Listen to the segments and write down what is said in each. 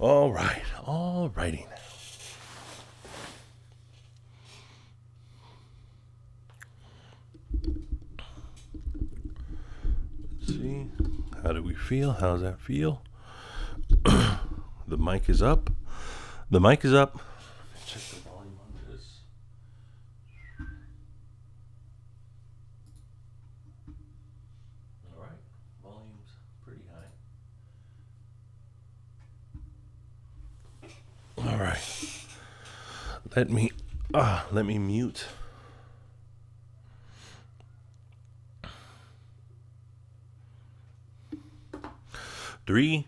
All right. All righty. Let's see. How do we feel? How does that feel? The mic is up. The mic is up. Let's check the volume on this. All right. Volume's pretty high. All right. Let me mute. Three,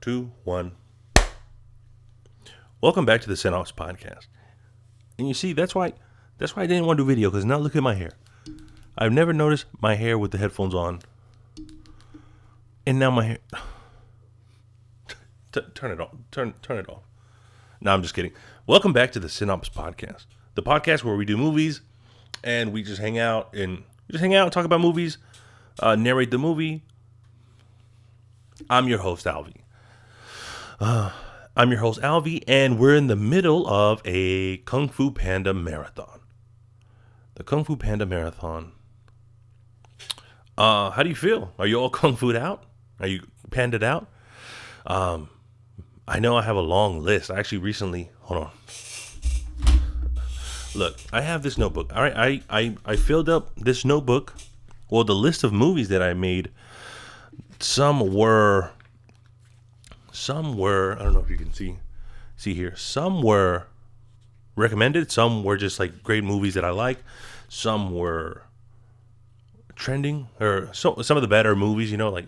two, one. Welcome back to the Cine-Ops podcast. And you see, that's why I didn't want to do video, because now look at my hair. I've never noticed my hair with the headphones on. And now my hair. Turn it off. Turn it off. No, I'm just kidding. Welcome back to the Cine-Ops podcast. The podcast where we do movies and we just hang out and talk about movies, narrate the movie. I'm your host, Alvy. And we're in the middle of a Kung Fu Panda marathon. The Kung Fu Panda marathon. How do you feel? Are you all Kung Fu'd out? Are you panda'd out? I know I have a long list. I actually recently, hold on. Look, I have this notebook. All right, I filled up this notebook. Well, the list of movies that I made. Some were, I don't know if you can see here. Some were recommended. Some were just like great movies that I like. Some were trending, or some of the better movies, like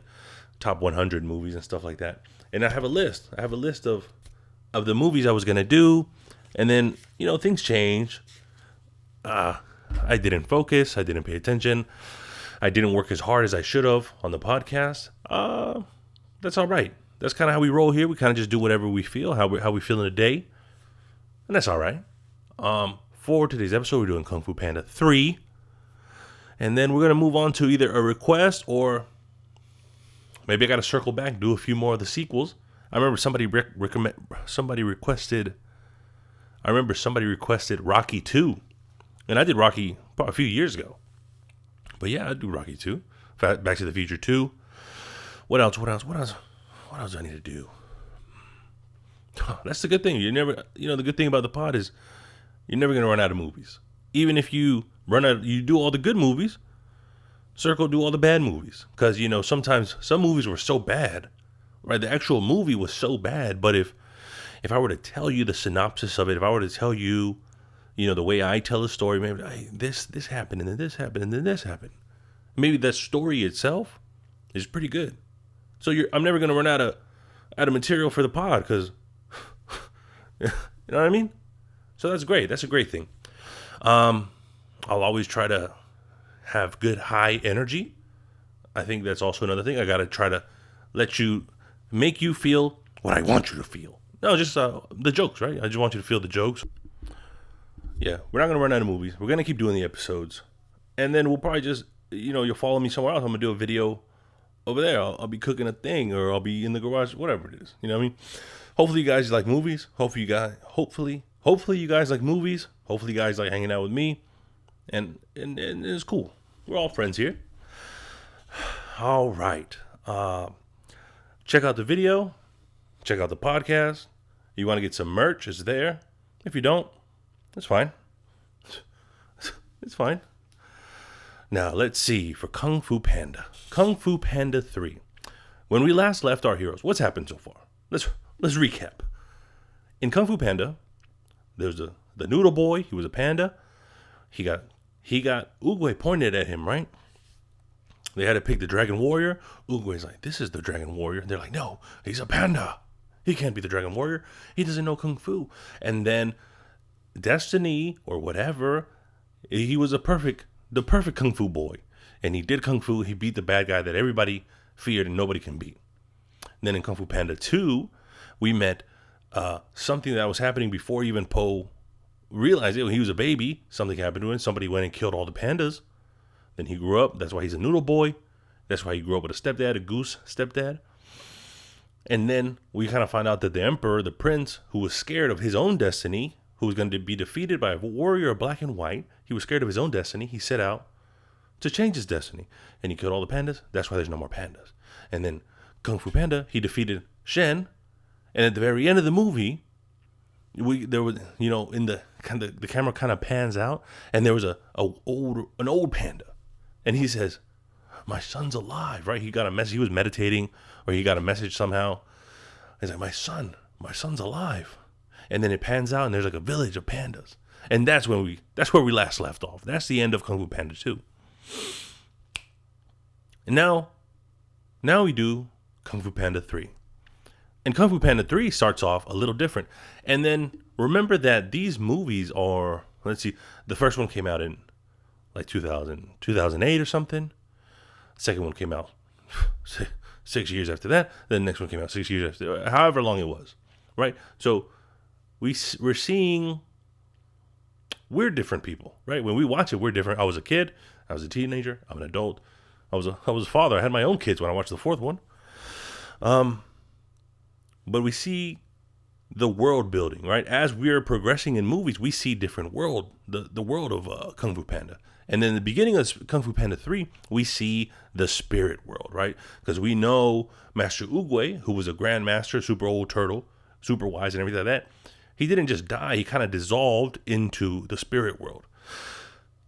top 100 movies and stuff like that. And I have a list. of the movies I was going to do. And then, things change. I didn't focus. I didn't pay attention. I didn't work as hard as I should have on the podcast. That's all right. That's kind of how we roll here. We kind of just do whatever we feel, how we feel in the day. And that's all right. For today's episode, we're doing Kung Fu Panda 3. And then we're going to move on to either a request, or maybe I got to circle back, do a few more of the sequels. I remember somebody requested Rocky 2. And I did Rocky a few years ago. But yeah, I'd do Rocky 2. Back to the Future 2. What else do I need to do? That's the good thing. The good thing about the pod is you're never going to run out of movies. Even if you you do all the good movies, circle do all the bad movies. Because, sometimes some movies were so bad, right? The actual movie was so bad. But if I were to tell you the synopsis of it, if I were to tell you, the way I tell a story, maybe this happened, and then this happened, and then this happened. Maybe that story itself is pretty good. So I'm never gonna run out of material for the pod, because you know what I mean. So that's great. That's a great thing. I'll always try to have good high energy. I think that's also another thing. I gotta try to make you feel what I want you to feel. No, just the jokes, right? I just want you to feel the jokes. Yeah, we're not going to run out of movies. We're going to keep doing the episodes. And then we'll probably just, you'll follow me somewhere else. I'm going to do a video over there. I'll be cooking a thing, or I'll be in the garage, whatever it is. You know what I mean? Hopefully you guys like movies. Hopefully you guys like movies. Hopefully you guys like hanging out with me. And it's cool. We're all friends here. All right. Check out the video. Check out the podcast. You want to get some merch, it's there. If you don't, that's fine. It's fine. Now, let's see. For Kung Fu Panda 3. When we last left our heroes, what's happened so far? Let's recap. In Kung Fu Panda, there's the noodle boy. He was a panda. He got Oogway pointed at him, right? They had to pick the Dragon Warrior. Oogway's like, this is the Dragon Warrior. They're like, no, he's a panda. He can't be the Dragon Warrior. He doesn't know Kung Fu. And then Destiny, or whatever, he was the perfect Kung Fu boy. And he did Kung Fu. He beat the bad guy that everybody feared and nobody can beat. And then in Kung Fu Panda 2, we met something that was happening before even Po realized it. When he was a baby, something happened to him. Somebody went and killed all the pandas. Then he grew up. That's why he's a noodle boy. That's why he grew up with a goose stepdad. And then we kind of find out that the emperor, the prince, who was scared of his own destiny, who was going to be defeated by a warrior of black and white, he was scared of his own destiny. He set out to change his destiny. And he killed all the pandas. That's why there's no more pandas. And then Kung Fu Panda, he defeated Shen. And at the very end of the movie, there was, in the camera kind of pans out, and there was an old panda, and he says, "My son's alive," right? He got a message. He was meditating, or he got a message somehow. He's like, my son's alive. And then it pans out, and there's like a village of pandas, and that's where we last left off. That's the end of Kung Fu Panda 2. And now we do Kung Fu Panda 3. And Kung Fu Panda 3 starts off a little different. And then remember that these movies are, let's see, the first one came out in like 2008 or something. The second one came out 6 years after that. Then the next one came out 6 years after, however long it was, right? So we're seeing, we're different people, right? When we watch it, we're different. I was a kid. I was a teenager. I'm an adult. I was a father. I had my own kids when I watched the fourth one. But we see the world building, right? As we're progressing in movies, we see different world, the world of Kung Fu Panda. And then in the beginning of Kung Fu Panda 3, we see the spirit world, right? Because we know Master Oogway, who was a grandmaster, super old turtle, super wise and everything like that, he didn't just die, he kind of dissolved into the spirit world.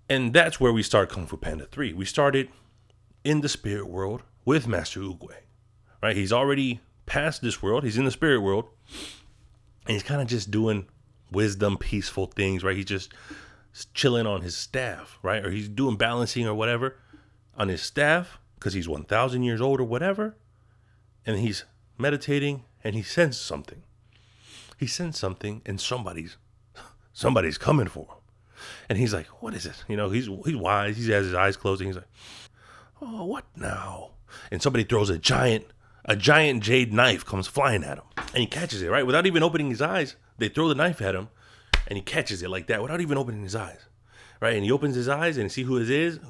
And that's where we start Kung Fu Panda 3. We started in the spirit world with Master Oogway, right? He's already past this world. He's in the spirit world, and he's kind of just doing wisdom, peaceful things, right? He's just chilling on his staff, right? Or he's doing balancing or whatever on his staff because he's 1,000 years old or whatever. And he's meditating, and he senses something. He senses something, and somebody's coming for him. And he's like, "What is it?" He's wise. He has his eyes closed, and he's like, "Oh, what now?" And somebody throws a giant jade knife comes flying at him, and he catches it, right? Without even opening his eyes, they throw the knife at him, and he catches it like that without even opening his eyes, right? And he opens his eyes and see who it is,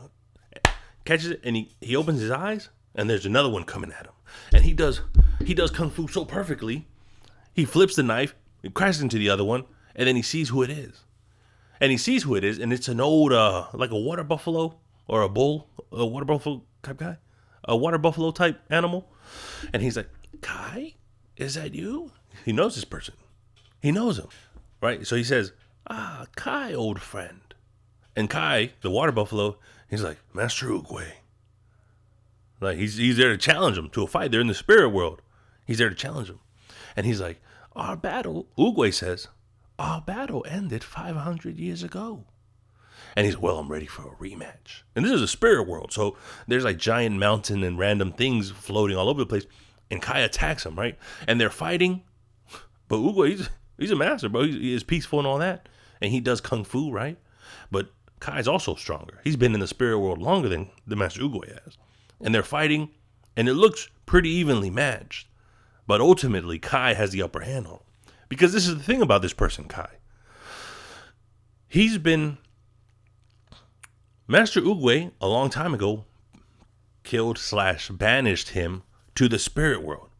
catches it, and he opens his eyes, and there's another one coming at him, and he does kung fu so perfectly, he flips the knife, it crashes into the other one, and then he sees who it is, and it's an old like a water buffalo or a bull, a water buffalo type guy, a water buffalo type animal. And he's like, "Kai, is that you?" He knows this person. He knows him, right? So he says, "Kai, old friend." And Kai, the water buffalo, he's like, "Master Oogway." Like he's there to challenge him to a fight. They're in the spirit world. He's there to challenge him. And he's like, Oogway says, "Our battle ended 500 years ago." And he's, "Well, I'm ready for a rematch." And this is a spirit world. So there's like giant mountain and random things floating all over the place. And Kai attacks him, right? And they're fighting. But Oogway, he's a master, bro. He is peaceful and all that. And he does kung fu, right? But Kai's also stronger. He's been in the spirit world longer than the Master Oogway has. And they're fighting. And it looks pretty evenly matched. But ultimately, Kai has the upper hand on him. Because this is the thing about this person, Kai. Master Oogway, a long time ago, killed / banished him to the spirit world.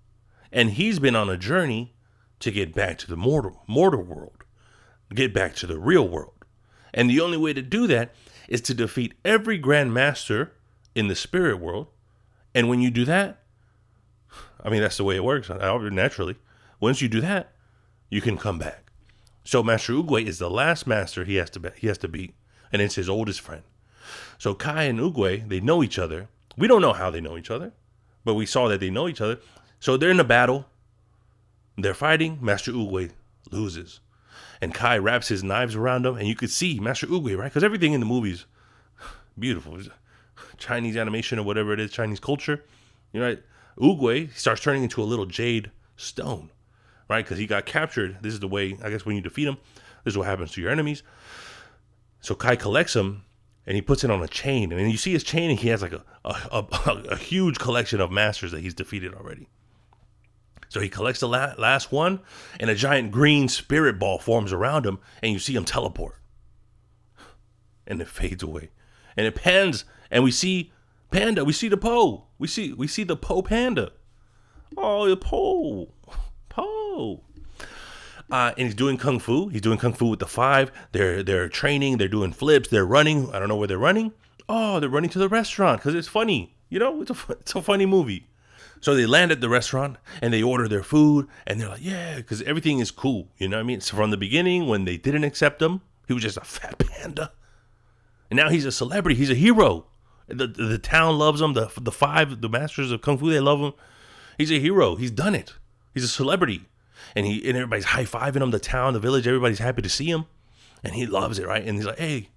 And he's been on a journey to get back to the mortal world, get back to the real world. And the only way to do that is to defeat every Grand Master in the spirit world. And when you do that, I mean, that's the way it works, naturally. Once you do that, you can come back. So Master Oogway is the last master he has to beat. And it's his oldest friend. So Kai and Oogway, they know each other. We don't know how they know each other, but we saw that they know each other. So they're in a battle. They're fighting. Master Oogway loses. And Kai wraps his knives around him, and you could see Master Oogway, right? Because everything in the movie is beautiful. Chinese animation or whatever it is, Chinese culture. Oogway starts turning into a little jade stone, right? Because he got captured. This is the way, I guess, when you defeat him, this is what happens to your enemies. So Kai collects him, and he puts it on a chain. And then you see his chain, and he has like a huge collection of masters that he's defeated already. So he collects the last one, and a giant green spirit ball forms around him, and you see him teleport. And it fades away. And it pans, and we see Panda. We see the Po. We see the Po Panda. Oh, Po. And he's doing kung fu. He's doing kung fu with the five. They're training. They're doing flips. They're running. I don't know where they're running. Oh, they're running to the restaurant because it's funny. It's a funny movie. So they land at the restaurant and they order their food and they're like, yeah, because everything is cool. You know what I mean? So from the beginning, when they didn't accept him, he was just a fat panda. And now he's a celebrity. He's a hero. The town loves him. The masters of kung fu, they love him. He's a hero. He's done it. He's a celebrity. And everybody's high-fiving him, the town, the village, everybody's happy to see him. And he loves it, right? And he's like, hey,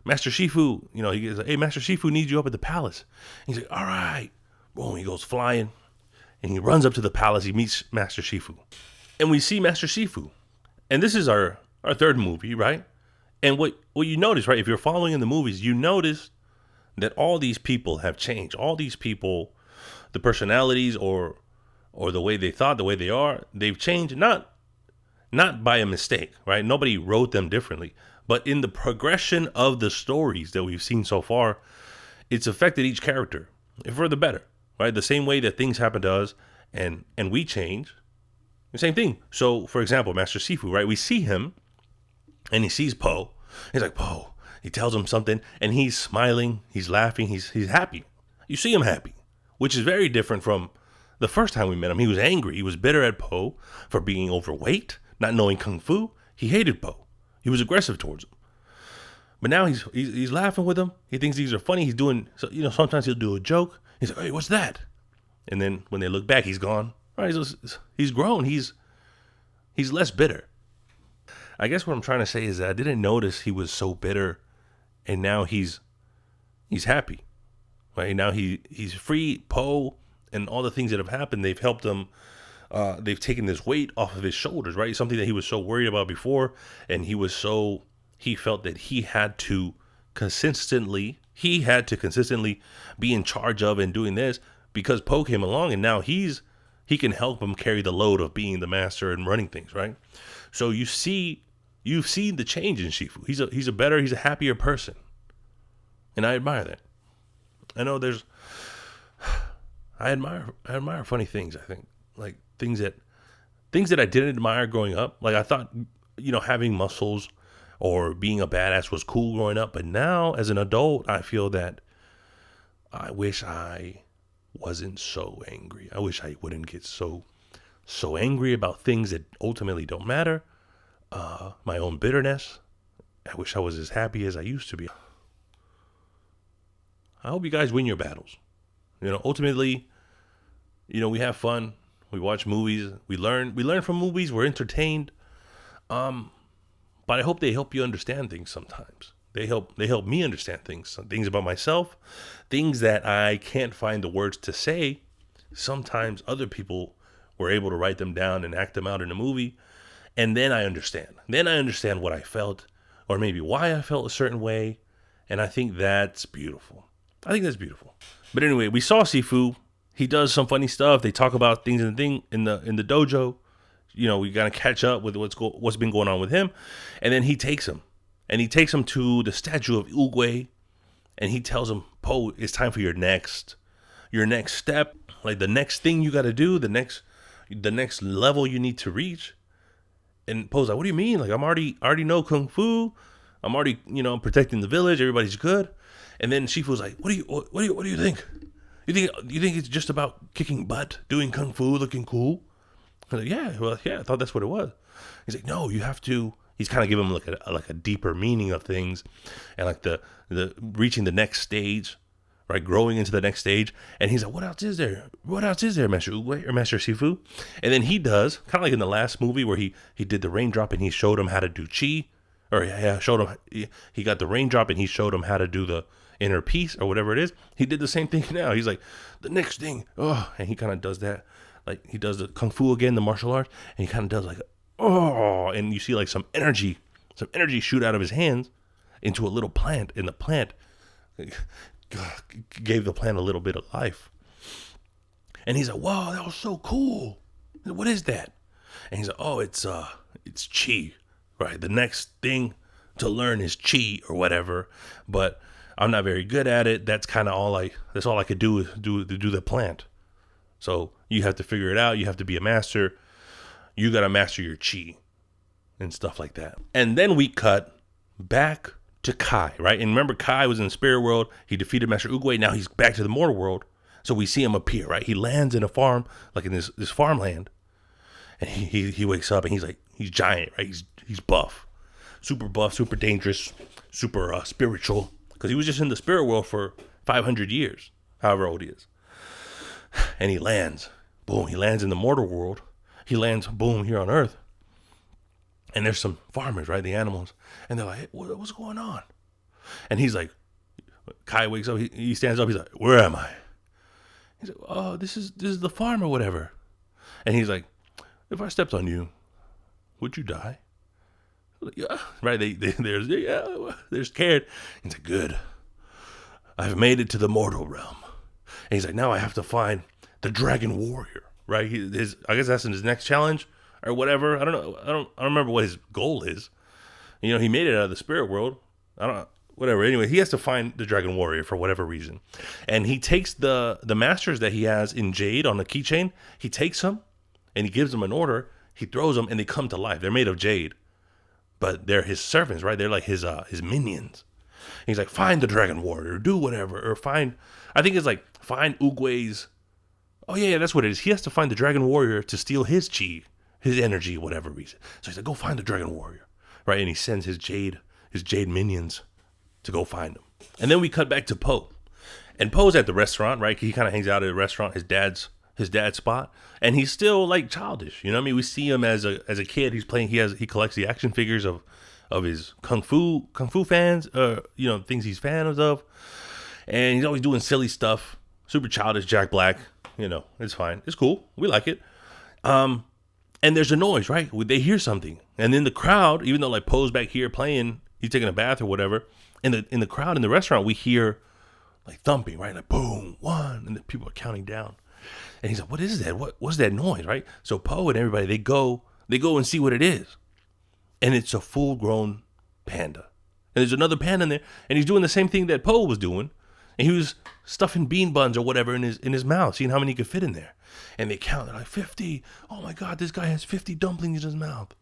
Master Shifu, he's like, hey, Master Shifu needs you up at the palace. And he's like, all right. Boom, he goes flying. And he runs up to the palace. He meets Master Shifu. And we see Master Shifu. And this is our third movie, right? And what you notice, right, if you're following in the movies, you notice that all these people have changed. All these people, the personalities or the way they thought, the way they are, they've changed, not by a mistake, right? Nobody wrote them differently. But in the progression of the stories that we've seen so far, it's affected each character for the better, right? The same way that things happen to us and we change, the same thing. So, for example, Master Sifu, right? We see him and he sees Po. He's like, Po. He tells him something and he's smiling, he's laughing, he's happy. You see him happy, which is very different from the first time we met him. He was angry. He was bitter at Po for being overweight, not knowing kung fu. He hated Po. He was aggressive towards him. But now he's laughing with him. He thinks these are funny. He's doing, sometimes he'll do a joke. He's like, hey, what's that? And then when they look back, he's gone. Right? He's grown. He's less bitter. I guess what I'm trying to say is that I didn't notice he was so bitter, and now he's happy. Right? Now he's free. Po and all the things that have happened, they've helped him. They've taken this weight off of his shoulders, right? Something that he was so worried about before, and he felt that he had to consistently be in charge of and doing this because Po came along, and now he can help him carry the load of being the master and running things, right? So you've seen the change in Shifu. He's a happier person, and I admire that. I know I admire funny things. I think like things that I didn't admire growing up. Like I thought, having muscles or being a badass was cool growing up, but now as an adult, I feel that I wish I wasn't so angry. I wish I wouldn't get so angry about things that ultimately don't matter. My own bitterness. I wish I was as happy as I used to be. I hope you guys win your battles. Ultimately, we have fun. We watch movies. We learn from movies. We're entertained. But I hope they help you understand things sometimes. They help me understand things about myself, things that I can't find the words to say. Sometimes other people were able to write them down and act them out in a movie. And then I understand. Then I understand what I felt or maybe why I felt a certain way. And I think that's beautiful. But anyway, we saw Sifu. He does some funny stuff. They talk about things in the dojo. We gotta catch up with what's been going on with him. And then he takes him. And he takes him to the statue of Oogway. And he tells him, Po, it's time for your next step. Like the next thing you gotta do, the next level you need to reach. And Po's like, what do you mean? Like I already know kung fu. I'm already, protecting the village. Everybody's good. And then Shifu's like, what do you think? You think it's just about kicking butt, doing kung fu, looking cool? I'm like, yeah, I thought that's what it was. He's like, no, you have to. He's kind of giving him like a deeper meaning of things, and like the reaching the next stage, right? Growing into the next stage. And he's like, what else is there? Master Oogway or Master Sifu? And then he does kind of like in the last movie where he did the raindrop and he showed him how to do chi, or showed him he got the raindrop and he showed him how to do the inner peace or whatever it is. He did the same thing now. He's like, the next thing, and he kind of does that. Like he does the kung fu again, the martial arts, and he kind of does like, and you see like some energy shoot out of his hands into a little plant, and the plant gave the plant a little bit of life. And he's like, wow, that was so cool. What is that? And he's like, oh, it's chi, right? The next thing to learn is chi or whatever, but I'm not very good at it. That's kind of all I could do is do the plant. So you have to figure it out. You have to be a master. You got to master your chi and stuff like that. And then we cut back to Kai, right? And remember, Kai was in the spirit world. He defeated Master Oogway. Now he's back to the mortal world. So we see him appear, right? He lands in a farm, like in this farmland. And he wakes up and he's giant, right? He's buff, super dangerous, super spiritual. Because he was just in the spirit world for 500 years, however old he is. And he lands, boom, he lands in the mortal world. He lands, boom, here on Earth. And there's some farmers, right? The animals. And they're like, hey, what's going on? And he's like, Kai wakes up, he stands up, he's like, where am I? He's like, oh, this is the farm or whatever. And he's like, if I stepped on you, would you die? Like, yeah. Right? They're scared. He's like, good. I've made it to the mortal realm. And he's like, now I have to find the dragon warrior. Right? I guess that's in his next challenge or whatever. I don't know. I don't remember what his goal is. You know, he made it out of the spirit world. Whatever. Anyway, he has to find the dragon warrior for whatever reason. And he takes the masters that he has in jade on a keychain. He takes them and he gives them an order. He throws them and they come to life. They're made of jade, but they're his servants, right? They're like his minions. And he's like, find the dragon warrior, do whatever, or find Oogway's. Oh yeah, that's what it is. He has to find the dragon warrior to steal his chi, his energy, whatever reason. So he's like, go find the dragon warrior, right? And he sends his jade minions to go find him. And then we cut back to Po. And Po's at the restaurant, right? He kind of hangs out at a restaurant, his dad's spot, and he's still like childish. You know what I mean? We see him as a kid. He's playing. He collects the action figures of his kung fu fans. Things he's fans of, and he's always doing silly stuff. Super childish, Jack Black. You know, it's fine. It's cool. We like it. And there's a noise, right? They hear something, and then the crowd, even though like Po's back here playing, he's taking a bath or whatever. In the crowd in the restaurant, we hear like thumping, right? Like boom, one, and the people are counting down. And he's like, what is that? What's that noise, right? So Po and everybody, they go and see what it is. And it's a full-grown panda. And there's another panda in there, and he's doing the same thing that Po was doing. And he was stuffing bean buns or whatever in his mouth, seeing how many he could fit in there. And they count, they're like, 50. Oh my God, this guy has 50 dumplings in his mouth.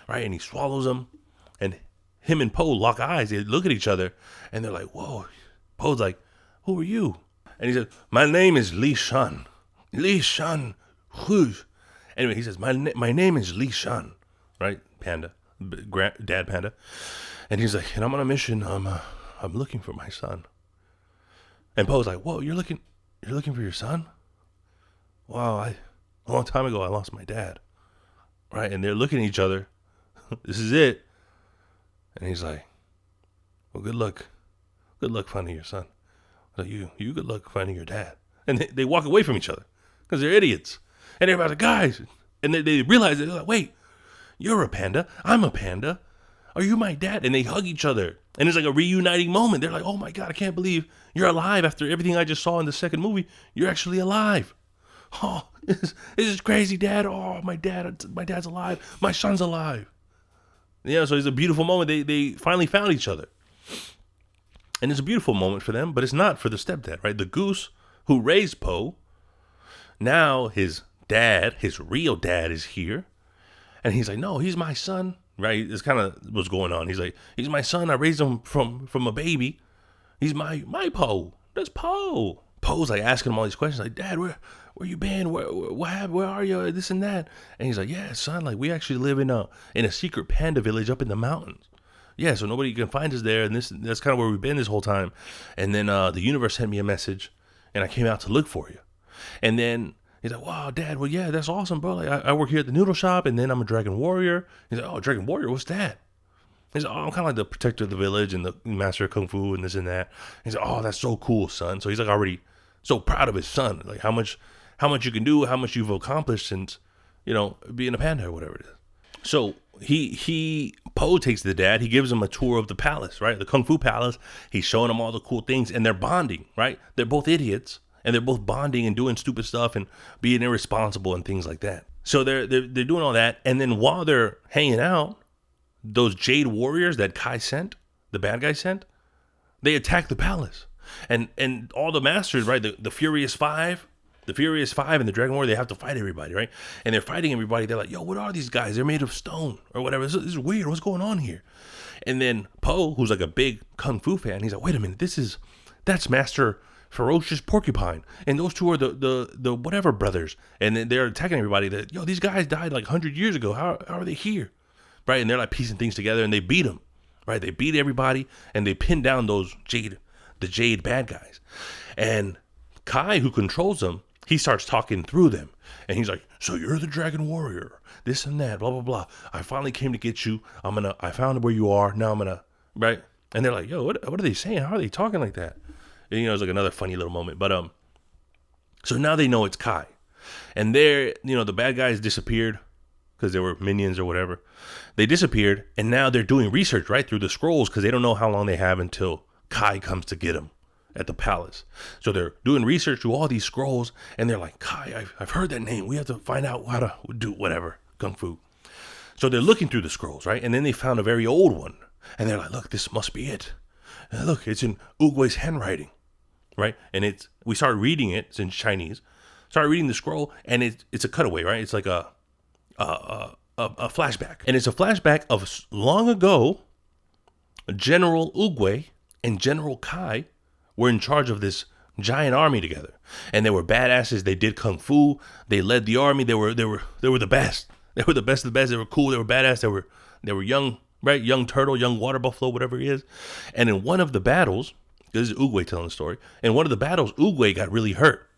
Right? And he swallows them. And him and Po lock eyes. They look at each other, and they're like, whoa. Po's like, who are you? And he said, my name is Li Shan. Li Shan. Anyway, he says, my name is Li Shan. Right? Panda. Dad panda. And he's like, and I'm on a mission. I'm looking for my son. And Po's like, whoa, you're looking for your son? Wow, a long time ago I lost my dad. Right? And they're looking at each other. This is it. And he's like, well, good luck. Good luck finding your son. So you good luck finding your dad. And they walk away from each other because they're idiots. And everybody's like, guys. And they realize it. They're like, wait, you're a panda. I'm a panda. Are you my dad? And they hug each other. And it's like a reuniting moment. They're like, oh my God, I can't believe you're alive after everything I just saw in the second movie. You're actually alive. Oh, this is crazy, Dad. Oh, my dad's alive. My son's alive. Yeah, so it's a beautiful moment. They finally found each other. And it's a beautiful moment for them, but it's not for the stepdad, right? The goose who raised Po, now his dad, his real dad, is here. And he's like, no, he's my son, right? It's kind of what's going on. He's like, he's my son. I raised him from a baby. He's my Po. That's Po. Po's like asking him all these questions, like, Dad, where you been? Where are you? This and that. And he's like, yeah, son, like we actually live in a secret panda village up in the mountains. Yeah, so nobody can find us there, and that's kind of where we've been this whole time. And then the universe sent me a message, and I came out to look for you. And then he's like, wow, Dad, well, yeah, that's awesome, bro. Like, I work here at the noodle shop, and then I'm a dragon warrior. He's like, oh, dragon warrior, what's that? He's like, oh, I'm kind of like the protector of the village and the master of kung fu and this and that. He's like, oh, that's so cool, son. So he's like already so proud of his son, like how much you can do, how much you've accomplished since, being a panda or whatever it is. So Po takes the dad, he gives him a tour of the palace, right? The Kung Fu Palace. He's showing him all the cool things, and they're bonding, right? They're both idiots, and they're both bonding and doing stupid stuff and being irresponsible and things like that. So they're doing all that, and then while they're hanging out, those Jade Warriors that Kai sent, the bad guy sent, they attack the palace. And all the masters, right? The Furious Five, The Furious Five and the Dragon Warrior, they have to fight everybody, right? And they're fighting everybody. They're like, yo, what are these guys? They're made of stone or whatever. This is weird. What's going on here? And then Poe, who's like a big kung fu fan, he's like, wait a minute, that's Master Ferocious Porcupine, and those two are the whatever brothers, and they're attacking everybody. That, yo, these guys died like 100 years ago. How are they here, right? And they're like piecing things together, and they beat them, right? They beat everybody, and they pin down the Jade bad guys. And Kai, who controls them, he starts talking through them, and he's like, so you're the Dragon Warrior, this and that, blah blah blah. I finally came to get you. I found where you are. Now I'm gonna, right? And they're like, yo, what are they saying? How are they talking like that? And, it's like another funny little moment. But so now they know it's Kai, and the bad guys disappeared because they were minions or whatever. They disappeared, and now they're doing research right through the scrolls because they don't know how long they have until Kai comes to get them at the palace. So they're doing research through all these scrolls, and they're like, Kai, I've heard that name. We have to find out how to do whatever kung fu. So they're looking through the scrolls, right? And then they found a very old one, and they're like, look, this must be it. And look, it's in Oogway's handwriting. Right, and we start reading it. It's in Chinese. Start reading the scroll, and it's a cutaway, right? It's like a flashback, and it's a flashback of long ago. General Oogway and General Kai were in charge of this giant army together, and they were badasses. They did kung fu. They led the army. They were the best. They were the best of the best. They were cool. They were badass. They were young, right? Young turtle, young water buffalo, whatever he is. And in one of the battles. This is Oogway telling the story. In one of the battles, Oogway got really hurt.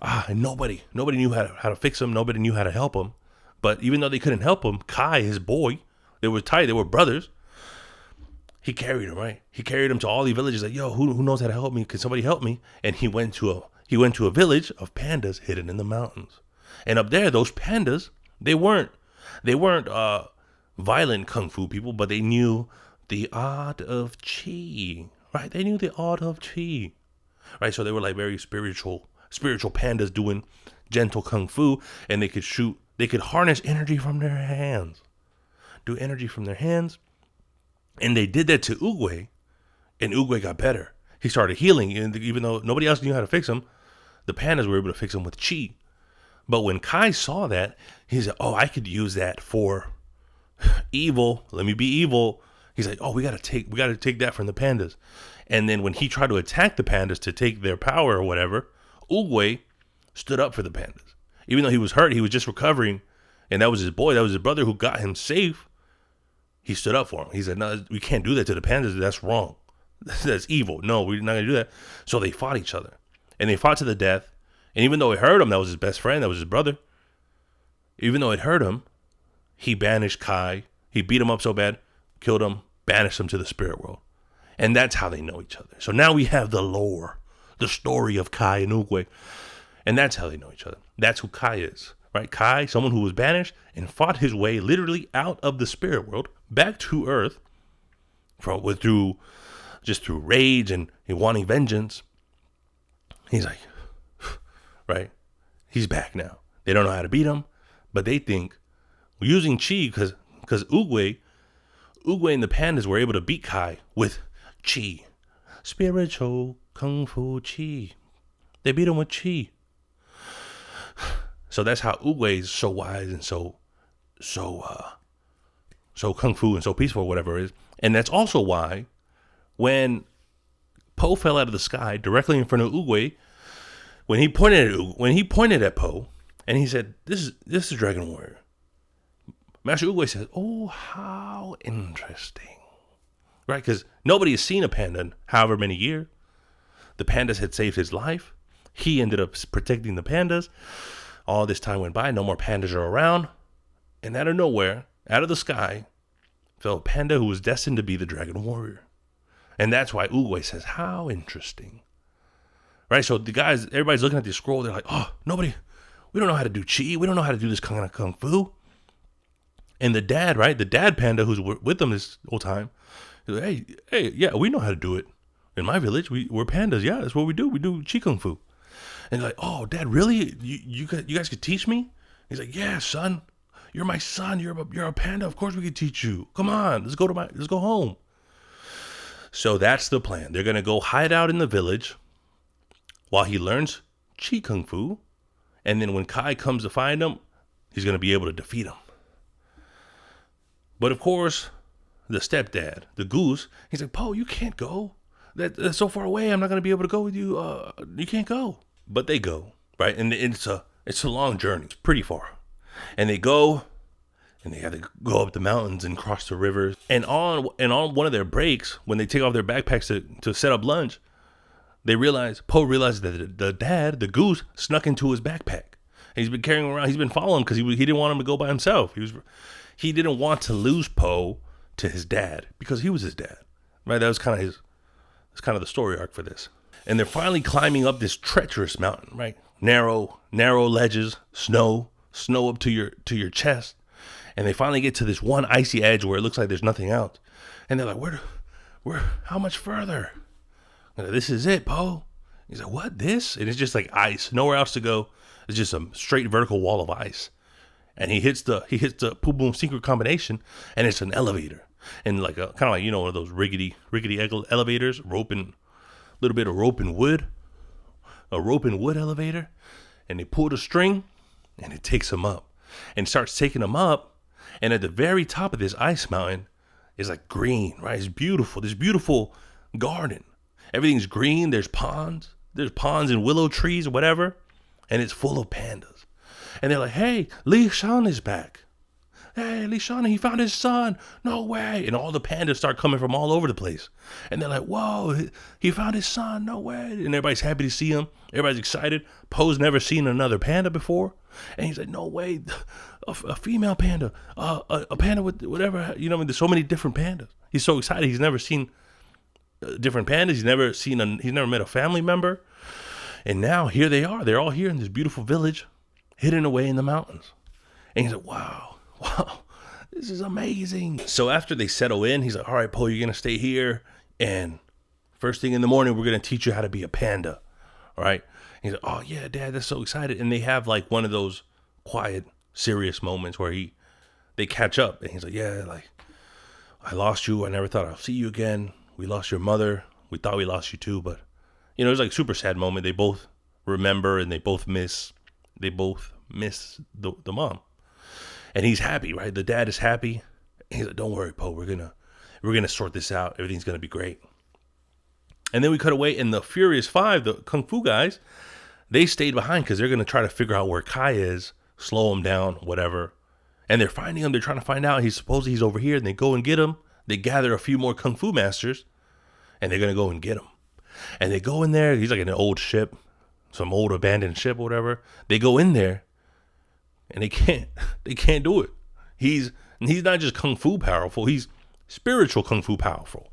And nobody knew how to fix him. Nobody knew how to help him. But even though they couldn't help him, Kai, his boy, they were tight. They were brothers. He carried him, right? He carried him to all the villages. Like, yo, who knows how to help me? Can somebody help me? And he went to a village of pandas hidden in the mountains. And up there, those pandas, they weren't violent kung fu people, but they knew the art of chi. Right, they knew the art of chi, right? So they were like very spiritual pandas doing gentle kung fu, and they could harness energy from their hands, and they did that to Oogway, and Oogway got better. He started healing, and even though nobody else knew how to fix him, the pandas were able to fix him with chi. But when Kai saw that, he said, "Oh, I could use that for evil. Let me be evil." He's like, oh, we gotta take that from the pandas. And then when he tried to attack the pandas to take their power or whatever, Oogway stood up for the pandas. Even though he was hurt, he was just recovering, and that was his boy, that was his brother who got him safe. He stood up for him. He said, no, we can't do that to the pandas. That's wrong. That's evil. No, we're not gonna do that. So they fought each other, and they fought to the death. And even though it hurt him, that was his best friend, that was his brother. Even though it hurt him, he banished Kai. He beat him up so bad, killed him, banished him to the spirit world. And that's how they know each other. So now we have the lore, the story of Kai and Oogway. And that's how they know each other. That's who Kai is, right? Kai, someone who was banished and fought his way literally out of the spirit world, back to Earth, through rage and wanting vengeance. He's like, right? He's back now. They don't know how to beat him, but they think using chi, because Oogway and the pandas were able to beat Kai with chi. Spiritual kung fu chi. They beat him with chi. So that's how Oogway is so wise and so kung fu and so peaceful, whatever it is. And that's also why when Poe fell out of the sky directly in front of Oogway, when he pointed at Poe and he said, This is Dragon Warrior. Master Oogway says, oh, how interesting. Right? Because nobody has seen a panda in however many years. The pandas had saved his life. He ended up protecting the pandas. All this time went by. No more pandas are around. And out of nowhere, out of the sky, fell a panda who was destined to be the Dragon Warrior. And that's why Oogway says, how interesting. Right? So everybody's looking at this scroll. They're like, oh, we don't know how to do chi. We don't know how to do this kind of kung fu. And the dad, right? The dad panda who's with them this whole time, he's like, hey, yeah, we know how to do it. In my village, we're pandas. Yeah, that's what we do. We do chi kung fu. And they're like, oh, Dad, really? You guys could teach me? He's like, yeah, son. You're my son. You're a panda. Of course we could teach you. Come on, let's go home. So that's the plan. They're gonna go hide out in the village while he learns chi kung fu, And then when Kai comes to find him, he's going to be able to defeat him. But of course, the stepdad, the goose, he's like, Po, you can't go. That's so far away. I'm not going to be able to go with you. You can't go. But they go, right? And it's a long journey. It's pretty far. And they go, and they have to go up the mountains and cross the rivers. And on one of their breaks, when they take off their backpacks to set up lunch, Po realizes that the dad, the goose, snuck into his backpack. And he's been carrying him around. He's been following him because he didn't want him to go by himself. He didn't want to lose Po to his dad because he was his dad, right? That's kind of the story arc for this. And they're finally climbing up this treacherous mountain, right? Narrow ledges, snow up to your chest. And they finally get to this one icy edge where it looks like there's nothing else. And they're like, how much further? Like, this is it, Po. He's like, what, this? And it's just like ice, nowhere else to go. It's just a straight vertical wall of ice. And he hits the Poo Boom secret combination, and it's an elevator. And like kind of like, one of those rickety elevators, little bit of rope and wood, a rope and wood elevator. And they pull the string, and it takes him up, and starts taking him up. And at the very top of this ice mountain is like green, right? It's beautiful. This beautiful garden. Everything's green. There's ponds and willow trees or whatever. And it's full of pandas. And they're like, hey, Li Shan is back. Hey, Li Shan, he found his son. No way. And all the pandas start coming from all over the place. And they're like, whoa, he found his son. No way. And everybody's happy to see him. Everybody's excited. Po's never seen another panda before. And he's like, no way. A female panda. A panda with whatever. There's so many different pandas. He's so excited. He's never seen different pandas. He's never met a family member. And now here they are. They're all here in this beautiful village, hidden away in the mountains. And he's like, wow, this is amazing. So after they settle in, he's like, all right, Po, you're going to stay here. And first thing in the morning, we're going to teach you how to be a panda. All right. And he's like, oh, yeah, Dad, that's so excited. And they have like one of those quiet, serious moments where they catch up. And he's like, yeah, like, I lost you. I never thought I'll see you again. We lost your mother. We thought we lost you too, but it was like a super sad moment. They both remember and they both miss the mom. And he's happy, right? The dad is happy. And he's like, don't worry, Po, we're gonna sort this out. Everything's gonna be great. And then we cut away, and the Furious Five, the Kung Fu guys, they stayed behind because they're gonna try to figure out where Kai is, slow him down, whatever. And they're finding him, they're trying to find out. He's over here, and they go and get him. They gather a few more Kung Fu masters, and they're gonna go and get him. And they go in there. He's like in an old ship, some old abandoned ship or whatever. They go in there, and they can't do it. He's not just Kung Fu powerful. He's spiritual Kung Fu powerful.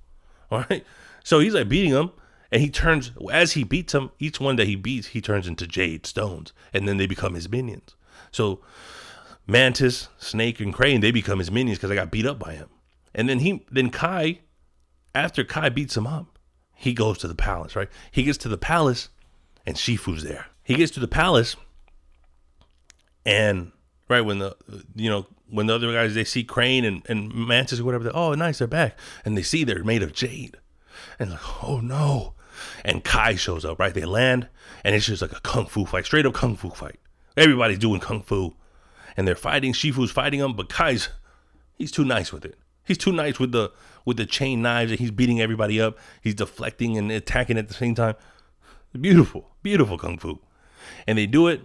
All right. So he's like beating them, and as he beats them, each one that he beats, he turns into jade stones, and then they become his minions. So Mantis, Snake, and Crane, they become his minions because they got beat up by him. And then Kai, after Kai beats him up, he goes to the palace, right? He gets to the palace, and Shifu's there. He gets to the palace, and right when the other guys, they see Crane and Mantis or whatever, oh, nice, they're back. And they see they're made of jade. And like, oh no. And Kai shows up, right? They land, and it's just like a Kung Fu fight, straight up Kung Fu fight. Everybody's doing Kung Fu. And they're fighting, Shifu's fighting them, but he's too nice with it. He's too nice with the chain knives, and he's beating everybody up. He's deflecting and attacking at the same time. Beautiful, beautiful Kung Fu. And they do it,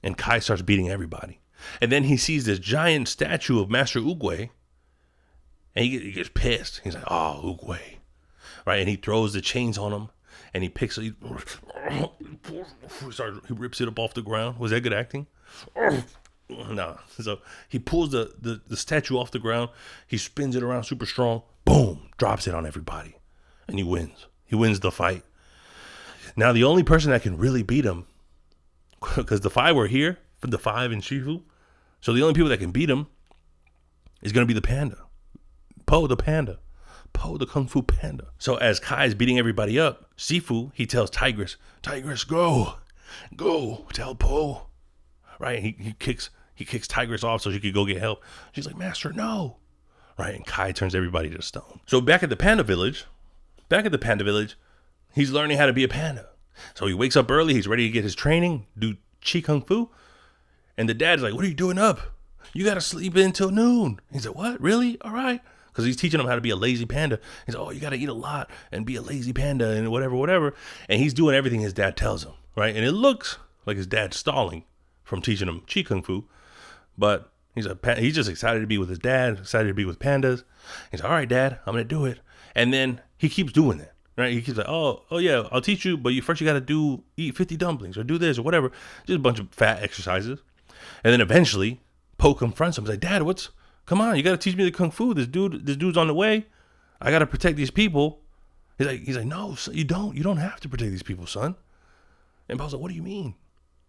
and Kai starts beating everybody. And then he sees this giant statue of Master Oogway, and he gets pissed. He's like, oh, Oogway. Right? And he throws the chains on him, and he rips it up off the ground. Was that good acting? No. So he pulls the statue off the ground. He spins it around super strong. Boom. Drops it on everybody. And he wins. He wins the fight. Now, the only person that can really beat him, because the five were here, the five and Shifu. So the only people that can beat him is going to be the panda. Po the panda. Po the Kung Fu panda. So as Kai's beating everybody up, Shifu, he tells Tigress, go. Go. Tell Po. Right? He kicks Tigress off so she could go get help. She's like, Master, no. Right? And Kai turns everybody to stone. So back at the panda village, he's learning how to be a panda. So he wakes up early. He's ready to get his training, do Chi Kung Fu. And the dad's like, what are you doing up? You got to sleep until noon. He's like, what? Really? All right. Because he's teaching him how to be a lazy panda. He's like, oh, you got to eat a lot and be a lazy panda and whatever. And he's doing everything his dad tells him, right? And it looks like his dad's stalling from teaching him Chi Kung Fu. But he's just excited to be with his dad, excited to be with pandas. He's like, all right, Dad, I'm going to do it. And then he keeps doing that, right? He keeps like, oh yeah, I'll teach you, but you got to eat 50 dumplings or do this or whatever. Just a bunch of fat exercises. And then eventually, Po confronts him. He's like, Dad, come on, you got to teach me the Kung Fu. This dude's on the way. I got to protect these people. He's like, no, you don't. You don't have to protect these people, son. And Po's like, what do you mean?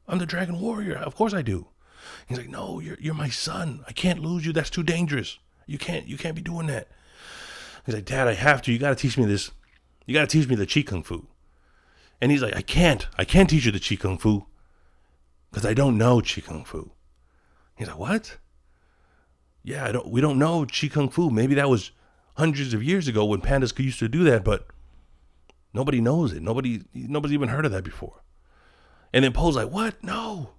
I'm the Dragon Warrior. Of course I do. He's like, no, you're my son. I can't lose you. That's too dangerous. You can't be doing that. He's like, Dad, I have to. You got to teach me this. You got to teach me the Chi Kung Fu. And he's like, I can't teach you the Chi Kung Fu because I don't know Chi Kung Fu. He's like, what? Yeah, we don't know Chi Kung Fu. Maybe that was hundreds of years ago when pandas used to do that, but nobody knows it. Nobody's even heard of that before. And then Po's like, what? No,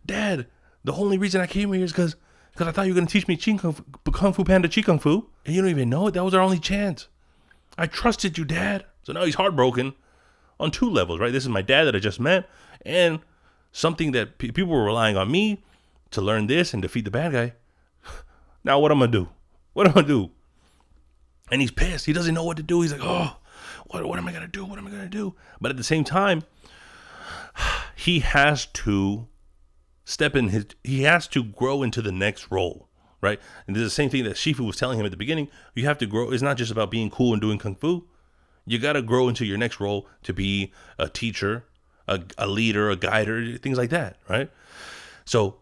Dad, the only reason I came here is because I thought you were going to teach me Kung Fu Panda Chi Kung Fu, and you don't even know it. That was our only chance. I trusted you, Dad. So now he's heartbroken on two levels, right? This is my dad that I just met, and something that people were relying on me to learn this and defeat the bad guy. Now what am I going to do? And he's pissed. He doesn't know what to do. He's like, oh, what am I going to do? But at the same time, he has to he has to grow into the next role, right? And this is the same thing that Shifu was telling him at the beginning. You have to grow. It's not just about being cool and doing Kung Fu. You got to grow into your next role to be a teacher, a leader, a guider, things like that, right? So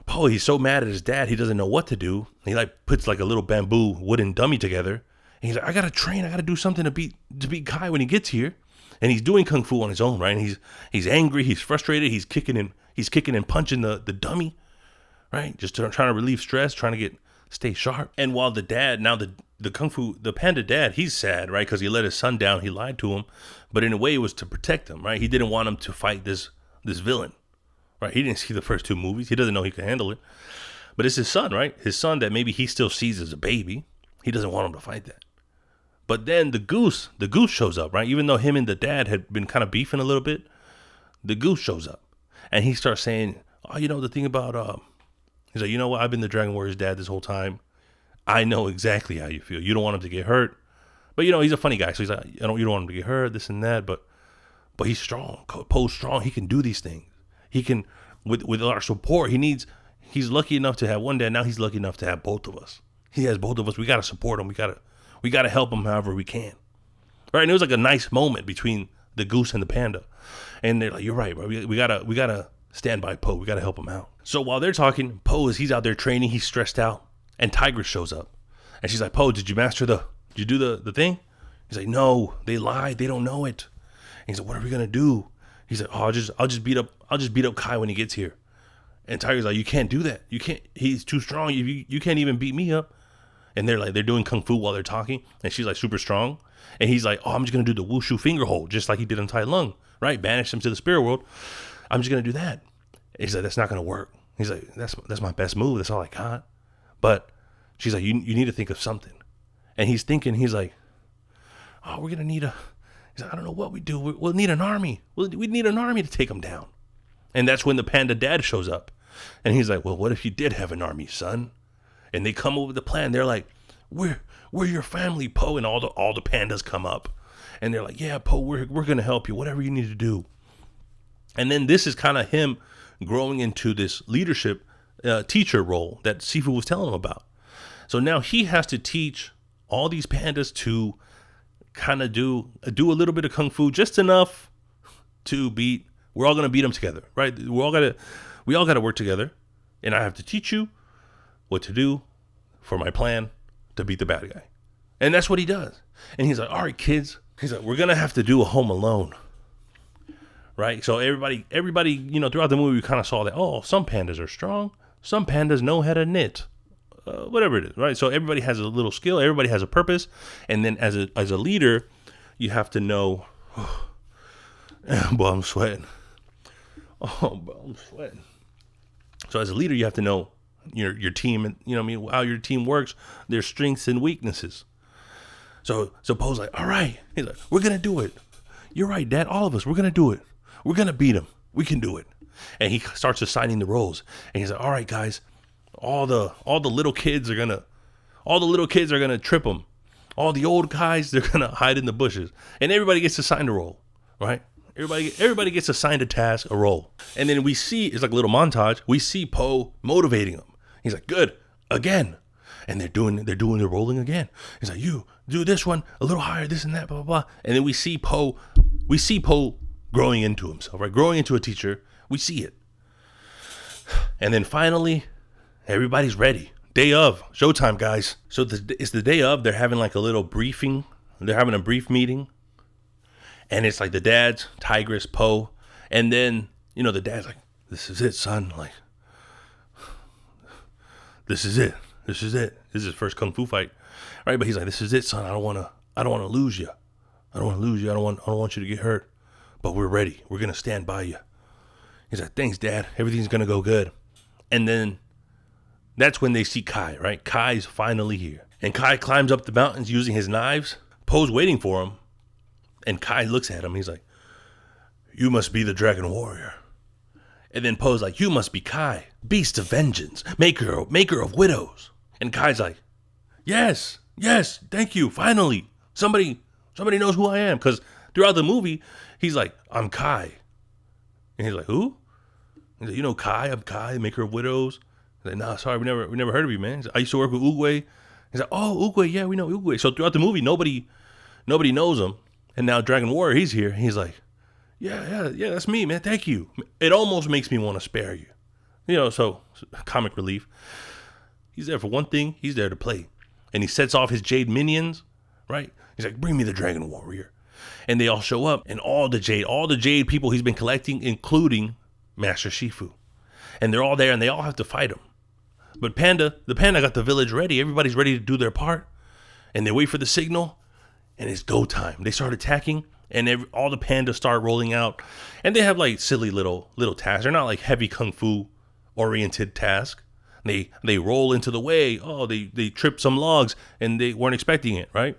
Po, he's so mad at his dad, he doesn't know what to do. He puts a little bamboo wooden dummy together. And he's like, I got to train. I got to do something to beat Kai when he gets here. And he's doing Kung Fu on his own, right? And he's angry. He's frustrated. He's kicking and punching the dummy, right? Just trying to relieve stress, trying to stay sharp. And while the dad, now the panda dad, he's sad, right? Because he let his son down. He lied to him. But in a way, it was to protect him, right? He didn't want him to fight this villain, right? He didn't see the first two movies. He doesn't know he can handle it. But it's his son, right? His son that maybe he still sees as a baby. He doesn't want him to fight that. But then the goose shows up, right? Even though him and the dad had been kind of beefing a little bit, the goose shows up. And he starts saying, oh, the thing about, he's like, you know what? I've been the Dragon Warrior's dad this whole time. I know exactly how you feel. You don't want him to get hurt. But, he's a funny guy. So he's like, you don't want him to get hurt, this and that. But he's strong. Po's strong. He can do these things. He can, with our support, he's lucky enough to have one dad. Now he's lucky enough to have both of us. He has both of us. We got to support him. We got to help him however we can. Right? And it was like a nice moment between the goose and the panda. And they're like, you're right, bro. We gotta stand by Po. We gotta help him out. So while they're talking, Po he's out there training, he's stressed out, and Tigress shows up. And she's like, Po, did you do the thing? He's like, no, they lied, they don't know it. And he's like, what are we gonna do? He's like, oh, I'll just beat up Kai when he gets here. And Tiger's like, you can't do that. You can't, he's too strong. You can't even beat me up. And they're doing Kung Fu while they're talking, and she's like super strong. And he's like, oh, I'm just gonna do the wushu finger hold, just like he did on Tai Lung, right? Banish him to the spirit world. I'm just gonna do that. And he's like, that's not gonna work. He's like, that's my best move. That's all I got. But she's like, you need to think of something. And he's like, oh, we're gonna need he's like, I don't know what we do. We'll need an army. We need an army to take him down. And that's when the panda dad shows up. And he's like, well, what if you did have an army, son? And they come up with a plan. They're like, we're your family, Po. And all the pandas come up. And they're like, yeah, Po, we're going to help you. Whatever you need to do. And then this is kind of him growing into this leadership teacher role that Sifu was telling him about. So now he has to teach all these pandas to kind of do a little bit of Kung Fu, just enough to beat. We're all going to beat them together, right? We all got to work together. And I have to teach you what to do for my plan to beat the bad guy. And that's what he does. And he's like, all right, kids. He's like, we're going to have to do a Home Alone. Right? So everybody, throughout the movie, we kind of saw that, oh, some pandas are strong. Some pandas know how to knit. Whatever it is, right? So everybody has a little skill. Everybody has a purpose. And then as a leader, you have to know, boy, I'm sweating. Oh, bro, I'm sweating. So as a leader, you have to know your team, and you know what I mean, how your team works, their strengths and weaknesses. So Poe's like, all right. He's like, we're gonna do it. You're right, Dad. All of us, we're gonna do it. We're gonna beat him. We can do it. And he starts assigning the roles. And he's like, all right, guys, all the little kids are gonna trip him. All the old guys, they're gonna hide in the bushes. And everybody gets assigned a role, right? Everybody gets assigned a task, a role. And then we see, it's like a little montage, we see Poe motivating them. He's like, good, again. And they're doing the rolling again. He's like, you do this one a little higher, this and that, blah, blah, blah. And then we see Poe growing into himself, right? Growing into a teacher. We see it. And then finally, everybody's ready. Day of, showtime, guys. So it's the day of, they're having like a little briefing. They're having a brief meeting. And it's like the dads, Tigress, Poe. And then, you know, the dad's like, this is it, son. Like, this is it. This is it. This is his first kung fu fight. Right? But he's like, this is it, son. I don't want to lose you. I don't want you to get hurt. But we're ready. We're going to stand by you. He's like, thanks, Dad. Everything's going to go good. And then that's when they see Kai, right? Kai's finally here. And Kai climbs up the mountains using his knives. Poe's waiting for him. And Kai looks at him. He's like, you must be the dragon warrior. And then Poe's like, you must be Kai, beast of vengeance, maker of widows. And Kai's like, yes, thank you. Finally, somebody knows who I am. Because throughout the movie, he's like, I'm Kai. And he's like, who? He's like, you know Kai? I'm Kai, maker of widows. He's like, nah, sorry, we never heard of you, man. Like, I used to work with Oogway. He's like, oh, Oogway, yeah, we know Oogway. So throughout the movie, nobody knows him. And now Dragon Warrior, he's here. He's like, yeah, that's me, man. Thank you. It almost makes me want to spare you. You know, so comic relief. He's there for one thing. He's there to play. And he sets off his Jade minions, right? He's like, bring me the Dragon Warrior. And they all show up. And all the Jade people he's been collecting, including Master Shifu. And they're all there and they all have to fight him. But the Panda got the village ready. Everybody's ready to do their part. And they wait for the signal. And it's go time. They start attacking, and all the pandas start rolling out. And they have like silly little tasks. They're not like heavy kung fu oriented tasks. They roll into the way. Oh, they trip some logs, and they weren't expecting it, right?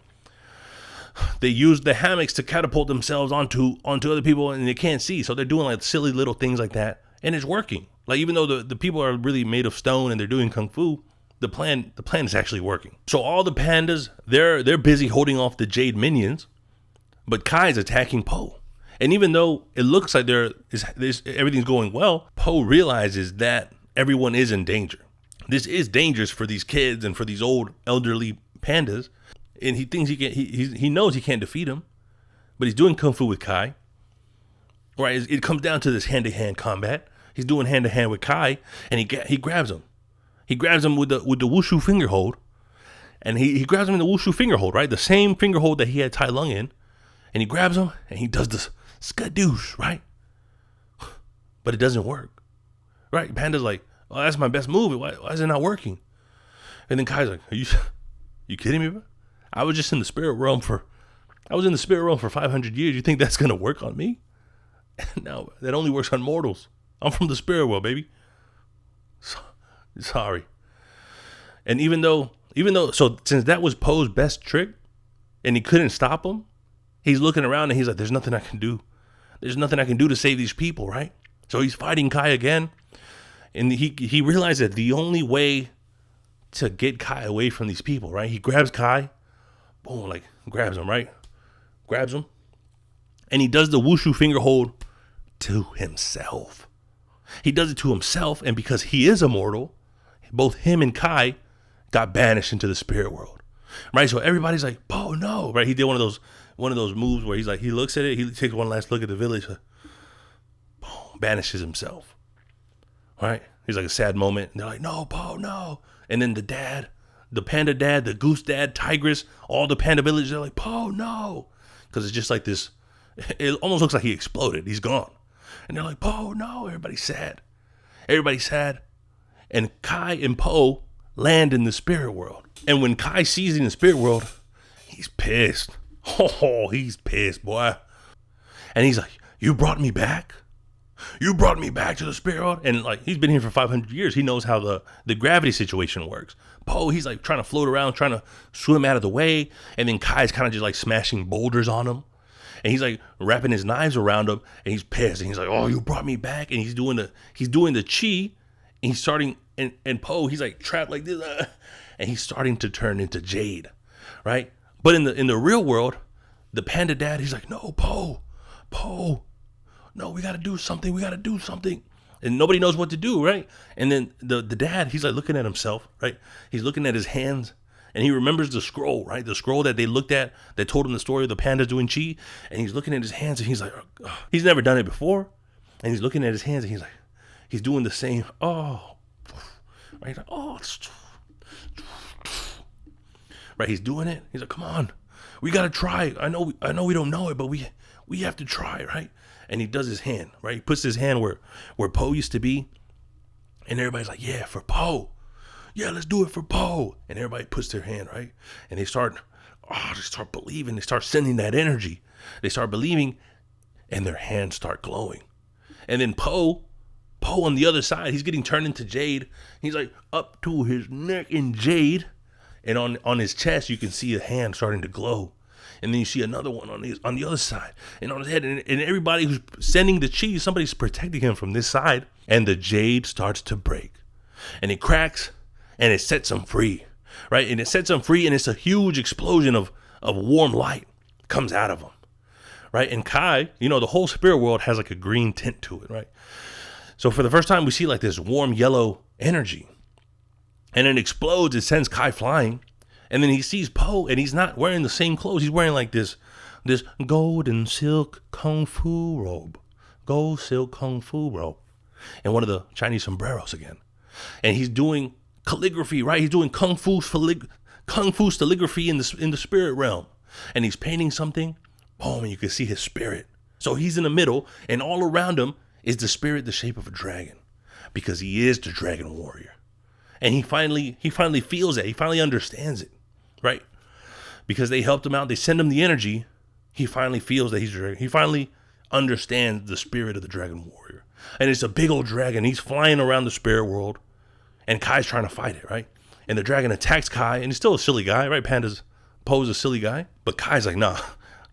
They use the hammocks to catapult themselves onto other people, and they can't see. So they're doing like silly little things like that, and it's working. Like even though the people are really made of stone and they're doing kung fu, the plan is actually working. So all the pandas, they're busy holding off the Jade minions, but Kai's attacking Poe. And even though it looks like everything's going well, Poe realizes that everyone is in danger. This is dangerous for these kids and for these old elderly pandas, and he thinks he knows he can't defeat him, but he's doing kung fu with Kai. Right? It comes down to this hand-to-hand combat. He's doing hand-to-hand with Kai, and he grabs him. He grabs him with the wushu finger hold, and he grabs him in the wushu finger hold, right? The same finger hold that he had Tai Lung in, and he grabs him, and he does this skadoosh, right? But it doesn't work, right? Panda's like, oh, that's my best move. Why is it not working? And then Kai's like, are you kidding me, bro? I was in the spirit realm for 500 years. You think that's gonna work on me? No, that only works on mortals. I'm from the spirit world, baby. Sorry. And even though, so since that was Poe's best trick and he couldn't stop him, he's looking around and he's like, there's nothing I can do. There's nothing I can do to save these people, right? So he's fighting Kai again. And he realized that the only way to get Kai away from these people, right? He grabs Kai, boom, like grabs him, right? Grabs him. And he does the wushu finger hold to himself. He does it to himself, and because he is immortal, both him and Kai got banished into the spirit world, right? So everybody's like, "Oh no!" Right? He did one of those moves where he's like, he looks at it, he takes one last look at the village, boom, banishes himself, right? He's like a sad moment, and they're like, "No, Poe, no!" And then the panda dad, the goose dad, Tigress, all the panda villagers, they're like, "Poe, no!" Because it's just like this. It almost looks like he exploded. He's gone, and they're like, "Poe, no!" Everybody's sad. And Kai and Poe land in the spirit world. And when Kai sees in the spirit world, he's pissed. Oh, he's pissed, boy. And he's like, you brought me back? You brought me back to the spirit world. And like, he's been here for 500 years. He knows how the gravity situation works. Poe, he's like trying to float around, trying to swim out of the way. And then Kai's kind of just like smashing boulders on him. And he's like wrapping his knives around him. And he's pissed. And he's like, oh, you brought me back. And he's doing the chi. And he's starting, and Poe, he's like trapped like this. And he's starting to turn into jade, right? But in the real world, the panda dad, he's like, no, Poe, no, we got to do something. And nobody knows what to do, right? And then the dad, he's like looking at himself, right? He's looking at his hands, and he remembers the scroll, right? The scroll that they looked at that told him the story of the panda doing chi. And he's looking at his hands, and he's like, oh. He's never done it before. And he's looking at his hands, and he's like, he's doing the same, oh, right? He's like, oh, right? He's doing it. He's like, come on, we got to try. I know we don't know it, but we have to try, right? And he does his hand, right? He puts his hand where Poe used to be. And everybody's like, yeah, for Poe. Yeah, let's do it for Poe. And everybody puts their hand, right? And they start believing. They start sending that energy. They start believing, and their hands start glowing. And then Poe on the other side, he's getting turned into jade. He's like up to his neck in jade. And on his chest, you can see a hand starting to glow. And then you see another one on the other side, and on his head, and everybody who's sending the chi, somebody's protecting him from this side, and the jade starts to break, and it cracks, and it sets him free, right? And it sets him free, and it's a huge explosion of warm light comes out of him, right? And Kai, the whole spirit world has like a green tint to it, right? So for the first time, we see like this warm yellow energy, and it explodes. It sends Kai flying. And then he sees Poe, and he's not wearing the same clothes. He's wearing like this golden silk kung fu robe. Gold silk kung fu robe. And one of the Chinese sombreros again. And he's doing calligraphy, right? He's doing kung fu calligraphy in the spirit realm. And he's painting something. Boom, and you can see his spirit. So he's in the middle, and all around him is the spirit, the shape of a dragon. Because he is the dragon warrior. And he finally feels it. He finally understands it. Right? Because they helped him out. They send him the energy. He finally feels that he's a dragon. He finally understands the spirit of the dragon warrior. And it's a big old dragon. He's flying around the spirit world. And Kai's trying to fight it, right? And the dragon attacks Kai. And he's still a silly guy, right? Poe's a silly guy. But Kai's like, nah,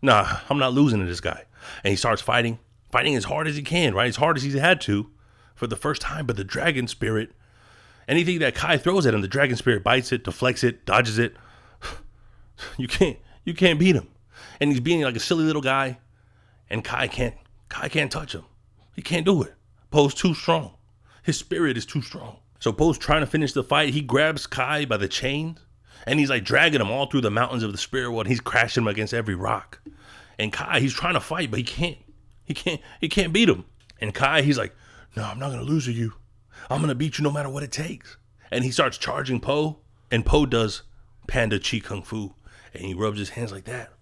I'm not losing to this guy. And he starts fighting as hard as he can, right? As hard as he's had to for the first time. But the dragon spirit, anything that Kai throws at him, the dragon spirit bites it, deflects it, dodges it. You can't beat him. And he's being like a silly little guy, and Kai can't touch him. He can't do it. Poe's too strong. His spirit is too strong. So Poe's trying to finish the fight. He grabs Kai by the chains, and he's like dragging him all through the mountains of the spirit world. He's crashing him against every rock. And Kai, he's trying to fight, but he can't beat him. And Kai, he's like, no, I'm not gonna lose to you. I'm gonna beat you no matter what it takes. And he starts charging Poe, and Poe does panda chi kung fu. And he rubs his hands like that.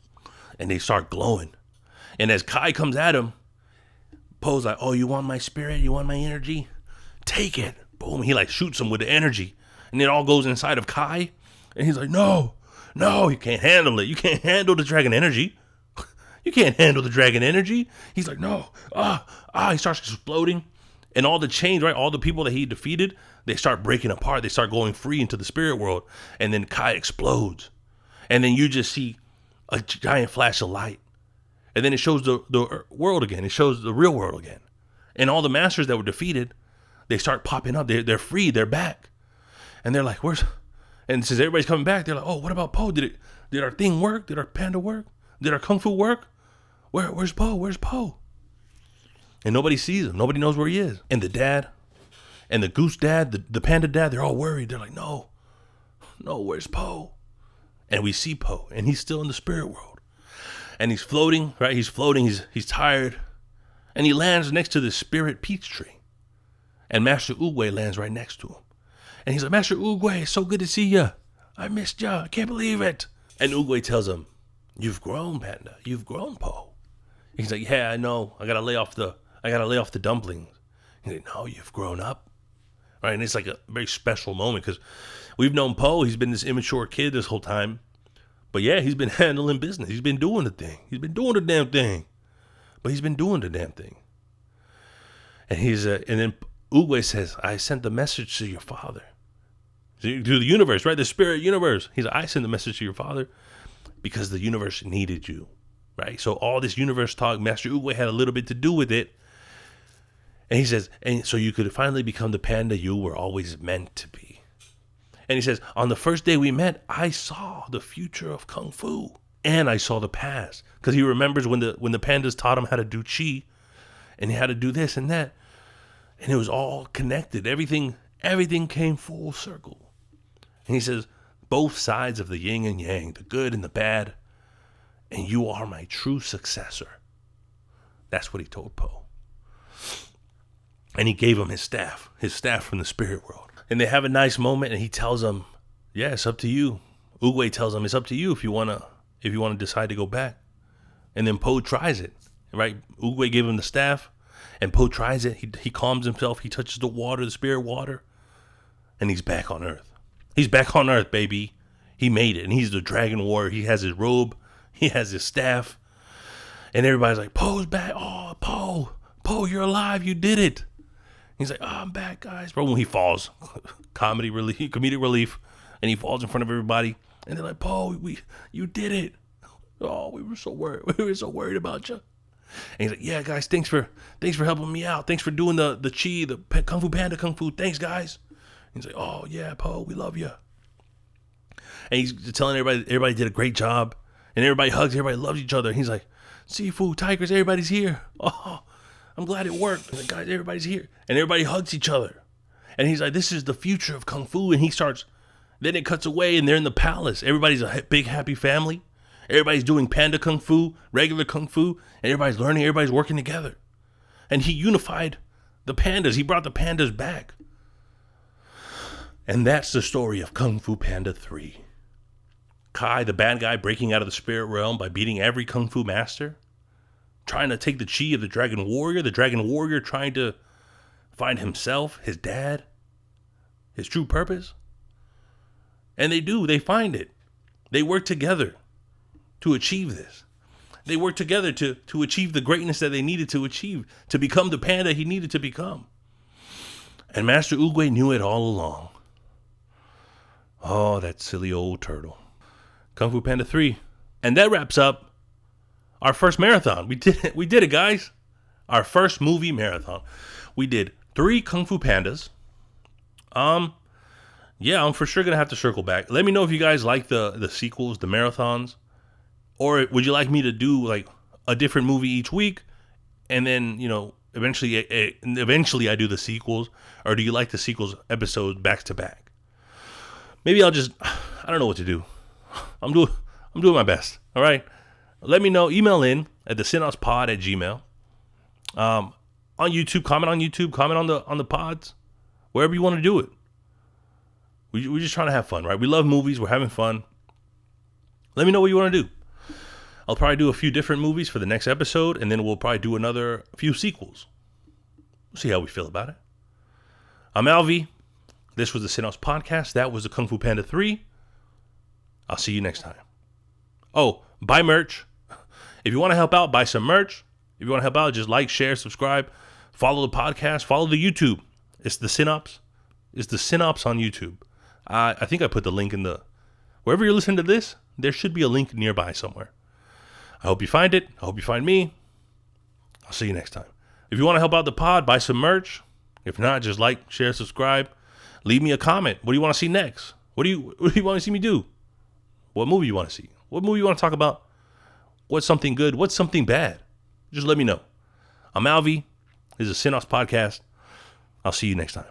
And they start glowing. And as Kai comes at him, Poe's like, oh, you want my spirit? You want my energy? Take it. Boom. He like shoots him with the energy. And it all goes inside of Kai. And he's like, no, you can't handle it. You can't handle the dragon energy. You can't handle the dragon energy. He's like, no. He starts exploding. And all the chains, right? All the people that he defeated, they start breaking apart. They start going free into the spirit world. And then Kai explodes. And then you just see a giant flash of light. And then it shows the world again. It shows the real world again. And all the masters that were defeated, they start popping up. They're free. They're back. And they're like, and since everybody's coming back, they're like, oh, what about Poe? Did our thing work? Did our panda work? Did our kung fu work? Where's Poe? Where's Poe? And nobody sees him. Nobody knows where he is. And the dad and the goose dad, the panda dad, they're all worried. They're like, no, where's Poe? And we see Poe, and he's still in the spirit world. And he's floating, right? He's floating. He's tired. And he lands next to the spirit peach tree. And Master Oogway lands right next to him. And he's like, Master Oogway, it's so good to see you. I missed you. I can't believe it. And Oogway tells him, you've grown, Panda. You've grown, Poe. He's like, yeah, I know. I gotta lay off the dumplings. He's like, no, you've grown up. Right? And it's like a very special moment because we've known Poe. He's been this immature kid this whole time. But yeah, he's been handling business. He's been doing the thing. He's been doing the damn thing. But he's been doing the damn thing. And and then Oogway says, I sent the message to your father. To the universe, right? The spirit universe. He's like, I sent the message to your father because the universe needed you, right? So all this universe talk, Master Oogway had a little bit to do with it. And he says, and so you could finally become the panda you were always meant to be. And he says, on the first day we met, I saw the future of Kung Fu. And I saw the past. Because he remembers when the pandas taught him how to do Chi. And he had to do this and that. And it was all connected. Everything came full circle. And he says, both sides of the yin and yang, the good and the bad. And you are my true successor. That's what he told Po. And he gave him his staff from the spirit world. And they have a nice moment, and he tells him, yeah, it's up to you. Oogway tells him, it's up to you if you want to decide to go back. And then Po tries it, right? Oogway gave him the staff, and Po tries it. He calms himself. He touches the water, the spirit water, and he's back on Earth. He's back on Earth, baby. He made it, and he's the dragon warrior. He has his robe. He has his staff. And everybody's like, Po's back. Oh, Po, you're alive. You did it. He's like, oh, I'm back, guys. Bro, when he falls, comedic relief, and he falls in front of everybody. And they're like, Po, you did it. Oh, we were so worried. We were so worried about you. And he's like, yeah, guys, thanks for helping me out. Thanks for doing the Chi, the Kung Fu Panda Kung Fu. Thanks, guys. And he's like, oh, yeah, Po, we love you. And he's telling everybody did a great job. And everybody hugs, everybody loves each other. And he's like, Sifu, Tigers, everybody's here. Oh, I'm glad it worked. And the guys, everybody's here. And everybody hugs each other. And he's like, this is the future of Kung Fu. And then it cuts away and they're in the palace. Everybody's a big, happy family. Everybody's doing panda Kung Fu, regular Kung Fu. And everybody's learning, everybody's working together. And he unified the pandas. He brought the pandas back. And that's the story of Kung Fu Panda 3. Kai, the bad guy, breaking out of the spirit realm by beating every Kung Fu master. Trying to take the Chi of the Dragon Warrior trying to find himself, his dad, his true purpose. And they find it. They work together to achieve this. They work together to achieve the greatness that they needed to achieve, to become the panda he needed to become. And Master Oogway knew it all along. Oh, that silly old turtle. Kung Fu Panda 3. And that wraps up our first marathon. We did it, guys. Our first movie marathon. We did 3 Kung Fu Pandas. Yeah, I'm for sure gonna have to circle back. Let me know if you guys like the sequels, the marathons, or would you like me to do like a different movie each week, and then eventually I do the sequels, or do you like the sequels episodes back to back? Maybe I don't know what to do. I'm doing my best. All right. Let me know. Email in at the Cine-Ops@gmail.com. On YouTube, comment on the pods, wherever you want to do it. We're just trying to have fun, right? We love movies. We're having fun. Let me know what you want to do. I'll probably do a few different movies for the next episode, and then we'll probably do a few sequels. We'll see how we feel about it. I'm Alvi. This was the Cine-Ops podcast. That was the Kung Fu Panda 3. I'll see you next time. Oh, buy merch. If you want to help out, buy some merch. If you want to help out, just like, share, subscribe, follow the podcast, follow the YouTube. It's the Cine-Ops. It's the Cine-Ops on YouTube. I think I put the link wherever you're listening to this, there should be a link nearby somewhere. I hope you find it. I hope you find me. I'll see you next time. If you want to help out the pod, buy some merch. If not, just like, share, subscribe. Leave me a comment. What do you want to see next? What do you want to see me do? What movie you want to see? What movie you want to talk about? What's something good? What's something bad? Just let me know. I'm Alvi. This is a Cine-Ops podcast. I'll see you next time.